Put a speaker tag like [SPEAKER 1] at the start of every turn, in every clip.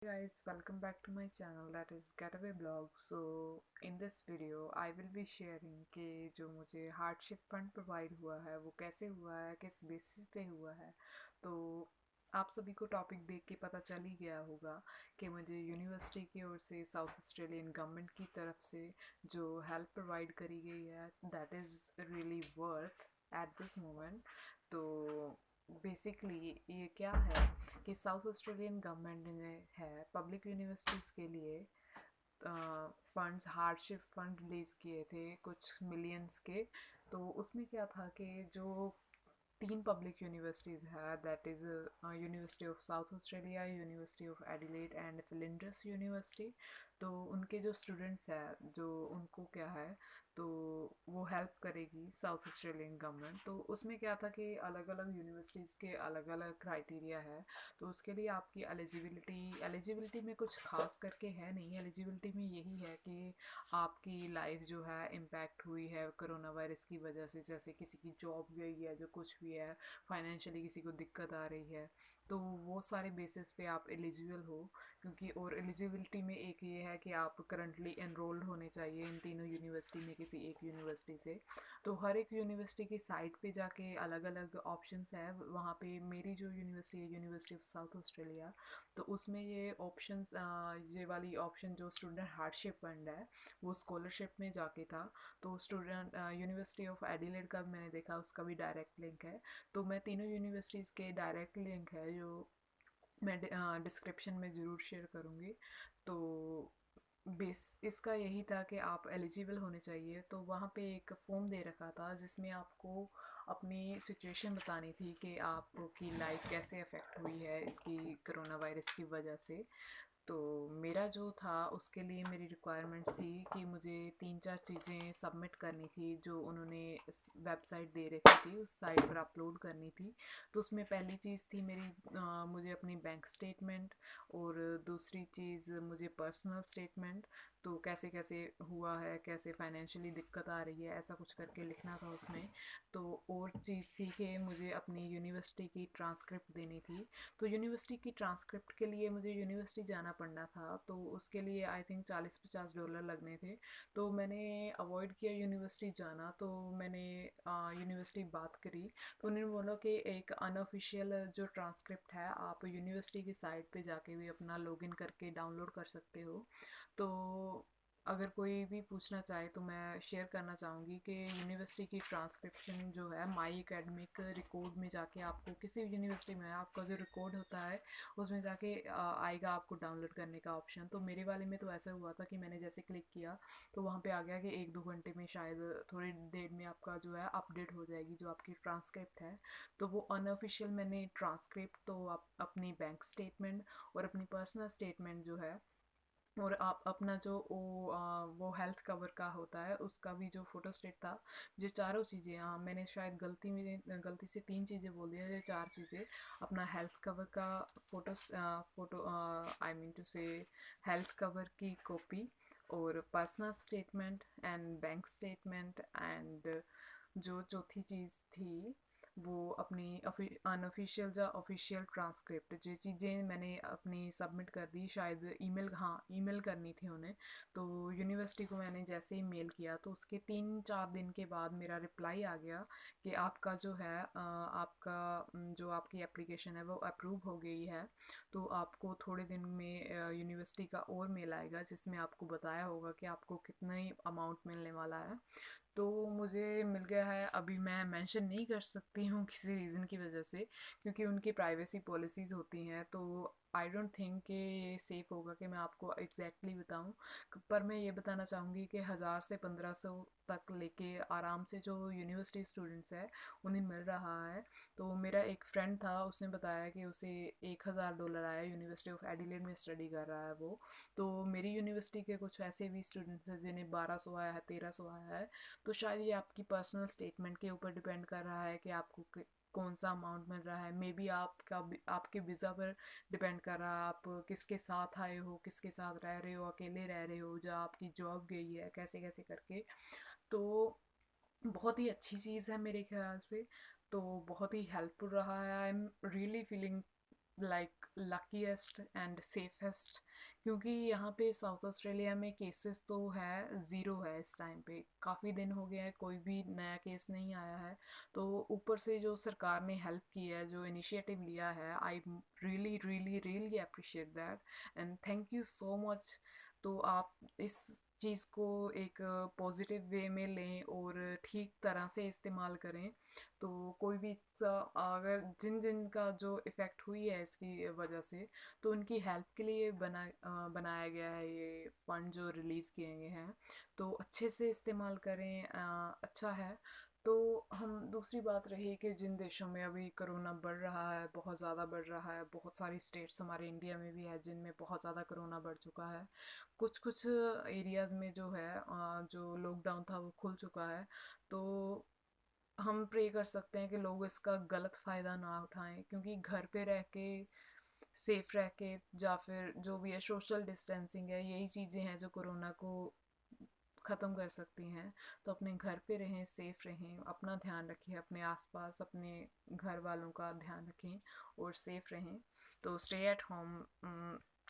[SPEAKER 1] Guys, welcome back to my channel that is Getaway Blog. So in this video I will be sharing कि जो मुझे hardship fund provide हुआ है वो कैसे हुआ है, किस बेसिस पे हुआ है। तो आप सभी को टॉपिक देख के पता चल ही गया होगा कि मुझे यूनिवर्सिटी की ओर से साउथ ऑस्ट्रेलियन गवर्नमेंट की तरफ से जो हेल्प प्रोवाइड करी गई है that is really worth at this moment. तो बेसिकली ये क्या है कि साउथ ऑस्ट्रेलियन गवर्नमेंट ने है पब्लिक यूनिवर्सिटीज़ के लिए फंड्स हार्डशिप फंड रिलीज़ किए थे कुछ मिलियंस के। तो उसमें क्या था कि जो तीन पब्लिक यूनिवर्सिटीज़ है that is university of South Australia, university of Adelaide and Flinders university. तो उनके जो स्टूडेंट्स हैं जो उनको क्या है तो वो हेल्प करेगी साउथ ऑस्ट्रेलियन गवर्नमेंट। तो उसमें क्या था कि अलग अलग यूनिवर्सिटीज़ के अलग अलग क्राइटेरिया है। तो उसके लिए आपकी एलिजिबिलिटी में कुछ खास करके है नहीं। एलिजिबिलिटी में यही है कि आपकी लाइफ जो है इम्पैक्ट हुई है कोरोना वायरस की वजह से, जैसे किसी की जॉब गई है, जो कुछ भी है फाइनेंशियली किसी को दिक्कत आ रही है, तो वो सारे बेसिस पे आप एलिजिबल हो। क्योंकि और एलिजिबिलिटी में एक ये है कि आप करंटली एनरोल्ड होने चाहिए इन तीनों यूनिवर्सिटी में किसी एक यूनिवर्सिटी से। तो हर एक यूनिवर्सिटी की साइट पे जाके अलग अलग ऑप्शंस है। वहाँ पे मेरी जो यूनिवर्सिटी है यूनिवर्सिटी ऑफ साउथ ऑस्ट्रेलिया, तो उसमें ये ऑप्शंस ये वाली ऑप्शन जो स्टूडेंट हार्डशिप फंड है वो स्कॉलरशिप में जाके था। तो स्टूडेंट यूनिवर्सिटी ऑफ एडिलेड का मैंने देखा उसका भी डायरेक्ट लिंक है। तो मैं तीनों यूनिवर्सिटीज़ के डायरेक्ट लिंक है जो मैं डिस्क्रिप्शन में ज़रूर शेयर करूँगी। तो बेस इसका यही था कि आप एलिजिबल होने चाहिए। तो वहाँ पे एक फॉर्म दे रखा था जिसमें आपको अपनी सिचुएशन बतानी थी कि आपकी लाइफ कैसे अफेक्ट हुई है इसकी कोरोना वायरस की वजह से। तो मेरा जो था उसके लिए मेरी रिक्वायरमेंट थी कि मुझे तीन चार चीज़ें सबमिट करनी थी जो उन्होंने वेबसाइट दे रखी थी उस साइट पर अपलोड करनी थी। तो उसमें पहली चीज़ थी मेरी मुझे अपनी बैंक स्टेटमेंट, और दूसरी चीज़ मुझे पर्सनल स्टेटमेंट। तो कैसे कैसे हुआ है, कैसे फाइनेंशियली दिक्कत आ रही है, ऐसा कुछ करके लिखना था उसमें। तो और चीज़ थी कि मुझे अपनी यूनिवर्सिटी की ट्रांसक्रिप्ट देनी थी। तो यूनिवर्सिटी की ट्रांसक्रिप्ट के लिए मुझे यूनिवर्सिटी जाना पड़ना था। तो उसके लिए आई थिंक $40-50 लगने थे। तो मैंने अवॉइड किया यूनिवर्सिटी जाना। तो मैंने यूनिवर्सिटी बात करी तो उन्होंने बोला कि एक अनऑफिशियल जो ट्रांसक्रिप्ट है आप यूनिवर्सिटी की साइट पे जाके भी अपना लॉगिन करके डाउनलोड कर सकते हो। तो अगर कोई भी पूछना चाहे तो मैं शेयर करना चाहूँगी कि यूनिवर्सिटी की ट्रांसक्रिप्शन जो है माई एकेडमिक रिकॉर्ड में जाके आपको किसी भी यूनिवर्सिटी में आपका जो रिकॉर्ड होता है उसमें जाके आएगा आपको डाउनलोड करने का ऑप्शन। तो मेरे वाले में तो ऐसा हुआ था कि मैंने जैसे क्लिक किया तो वहाँ पे आ गया कि 1-2 घंटे में शायद थोड़ी देर में आपका जो है अपडेट हो जाएगी जो आपकी ट्रांसक्रिप्ट है। तो वो अनऑफिशियल मैंने ट्रांसक्रिप्ट तो अपनी बैंक स्टेटमेंट और अपनी पर्सनल स्टेटमेंट जो है, और आप अपना जो वो हेल्थ कवर का होता है उसका भी जो फोटो स्टेट था, ये चारों चीज़ें, हाँ मैंने शायद गलती से तीन चीज़ें बोल दिया, ये चार चीज़ें। अपना हेल्थ कवर का फोटो आई मीन टू से हेल्थ कवर की कॉपी, और personal statement and bank statement, and जो चौथी चीज़ थी वो अपनी अनऑफिशियल या ऑफिशियल ट्रांसक्रिप्ट। ये चीज़ें मैंने अपनी सबमिट कर दी, शायद ईमेल, हाँ ईमेल करनी थी उन्हें। तो यूनिवर्सिटी को मैंने जैसे ही मेल किया तो उसके 3-4 दिन के बाद मेरा रिप्लाई आ गया कि आपका जो है आपका जो आपकी एप्लीकेशन है वो अप्रूव हो गई है। तो आपको थोड़े दिन में यूनिवर्सिटी का और मेल आएगा जिसमें आपको बताया होगा कि आपको कितने अमाउंट मिलने वाला है। तो मुझे मिल गया है। अभी मैं मेंशन नहीं कर सकती हूँ किसी रीज़न की वजह से क्योंकि उनकी प्राइवेसी पॉलिसीज़ होती हैं। तो आई डोंट थिंक कि ये सेफ़ होगा कि मैं आपको एग्जैक्टली बताऊँ। पर मैं ये बताना चाहूँगी कि 1000 से 1500 तक लेके आराम से जो यूनिवर्सिटी स्टूडेंट्स हैं उन्हें मिल रहा है। तो मेरा एक फ्रेंड था उसने बताया कि उसे $1000 आया, यूनिवर्सिटी ऑफ एडिलेड में स्टडी कर रहा है वो। तो मेरी यूनिवर्सिटी के कुछ ऐसे भी स्टूडेंट्स हैं जिन्हें 1200 आया है, 1300 आया है। तो शायद ये आपकी पर्सनल स्टेटमेंट के ऊपर डिपेंड कर रहा है कि आपको कौन सा अमाउंट मिल रहा है। मे बी आपके वीज़ा पर डिपेंड कर रहा है, आप किसके साथ आए हो, किसके साथ रह रहे हो, अकेले रह रहे हो, जो आपकी जॉब गई है, कैसे कैसे करके। तो बहुत ही अच्छी चीज़ है मेरे ख्याल से। तो बहुत ही हेल्पफुल रहा है। I am really feeling like luckiest and safest, क्योंकि यहाँ पे साउथ ऑस्ट्रेलिया में केसेस तो है ज़ीरो है इस टाइम पे, काफ़ी दिन हो गया है कोई भी नया केस नहीं आया है। तो ऊपर से जो सरकार ने हेल्प की है, जो इनिशिएटिव लिया है, I really really really appreciate that and thank you so much. तो आप इस चीज़ को एक पॉजिटिव वे में लें और ठीक तरह से इस्तेमाल करें। तो कोई भी अगर जिन जिन का जो इफ़ेक्ट हुई है इसकी वजह से, तो उनकी हेल्प के लिए बनाया गया है ये फ़ंड जो रिलीज़ किए गए हैं। तो अच्छे से इस्तेमाल करें, अच्छा है। तो हम दूसरी बात रही कि जिन देशों में अभी कोरोना बढ़ रहा है, बहुत ज़्यादा बढ़ रहा है, बहुत सारी स्टेट्स हमारे इंडिया में भी है जिनमें बहुत ज़्यादा कोरोना बढ़ चुका है। कुछ कुछ एरियाज़ में जो है जो लॉकडाउन था वो खुल चुका है। तो हम प्रे कर सकते हैं कि लोग इसका गलत फ़ायदा ना उठाएं, क्योंकि घर पे रह के सेफ रह के, या फिर जो भी है सोशल डिस्टेंसिंग है, यही चीज़ें हैं जो कोरोना को ख़त्म कर सकती हैं। तो अपने घर पे रहें, सेफ रहें, अपना ध्यान रखें, अपने आसपास अपने घर वालों का ध्यान रखें और सेफ रहें। तो stay at home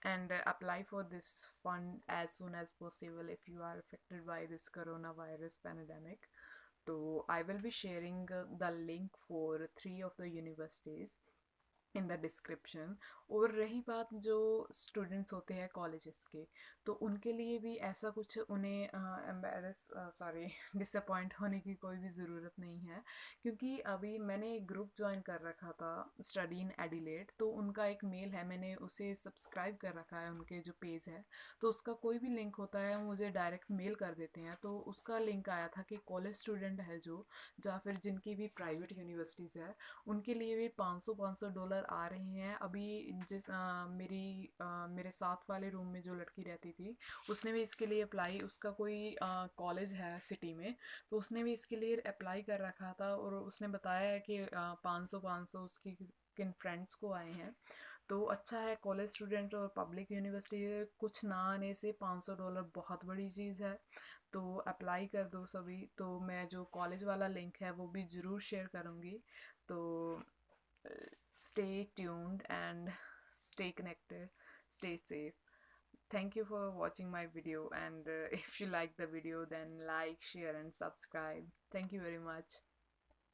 [SPEAKER 1] and apply for this fund as soon as possible if you are affected by this coronavirus pandemic. So I will be sharing the link for 3 of the universities in the description. और रही बात जो students होते हैं colleges के, तो उनके लिए भी ऐसा कुछ उन्हें एम्बेरस सॉरी डिसअपॉइंट होने की कोई भी ज़रूरत नहीं है, क्योंकि अभी मैंने एक ग्रुप ज्वाइन कर रखा था, स्टडी इन एडिलेड। तो उनका एक मेल है, मैंने उसे सब्सक्राइब कर रखा है, उनके जो पेज है। तो उसका कोई भी लिंक होता है वो मुझे डायरेक्ट मेल कर देते हैं। तो उसका लिंक आया था कि कॉलेज स्टूडेंट है जो, या फिर जिनकी भी प्राइवेट यूनिवर्सिटीज़ है, उनके लिए भी $500 आ रहे हैं अभी। मेरे साथ वाले रूम में जो लड़की रहती थी, उसने भी इसके लिए अप्लाई, उसका कोई कॉलेज है सिटी में, तो उसने भी इसके लिए अप्लाई कर रखा था। और उसने बताया है कि 500 उसकी किन फ्रेंड्स को आए हैं। तो अच्छा है, कॉलेज स्टूडेंट और पब्लिक यूनिवर्सिटी कुछ ना आने से $500 बहुत बड़ी चीज़ है। तो अप्लाई कर दो सभी। तो मैं जो कॉलेज वाला लिंक है वो भी ज़रूर शेयर करूँगी। तो stay tuned and stay connected, stay safe. Thank you for watching my video, and if you like the video then like, share and subscribe. Thank you very much.